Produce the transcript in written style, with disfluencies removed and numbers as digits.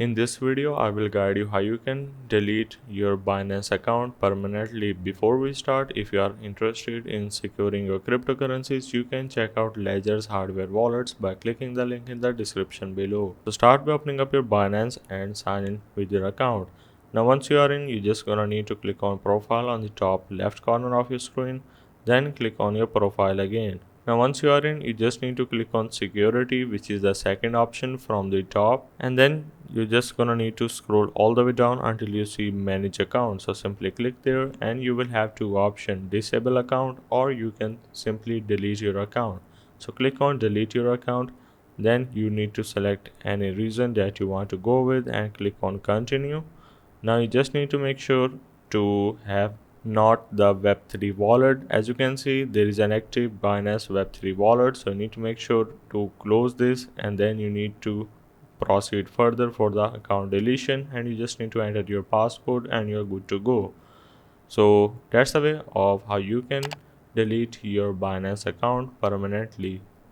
In this video, I will guide you how you can delete your Binance account permanently. Before we start, if you are interested in securing your cryptocurrencies, you can check out Ledger's hardware wallets by clicking the link in the description below. So start by opening up your Binance and sign in with your account. Now once you are in, you just gonna need to click on profile on the top left corner of your screen, then click on your profile again. Now once you are in, you just need to click on security, which is the second option from the top, and then you're just gonna need to scroll all the way down until you see manage account. So simply click there and you will have two options, disable account or you can simply delete your account. So click on delete your account, then you need to select any reason that you want to go with and click on continue. Now you just need to make sure to have not the web3 wallet. As you can see, there is an active Binance web3 wallet, so you need to make sure to close this and then you need to proceed further for the account deletion, and you just need to enter your passcode and you're good to go. So that's the way of how you can delete your Binance account permanently.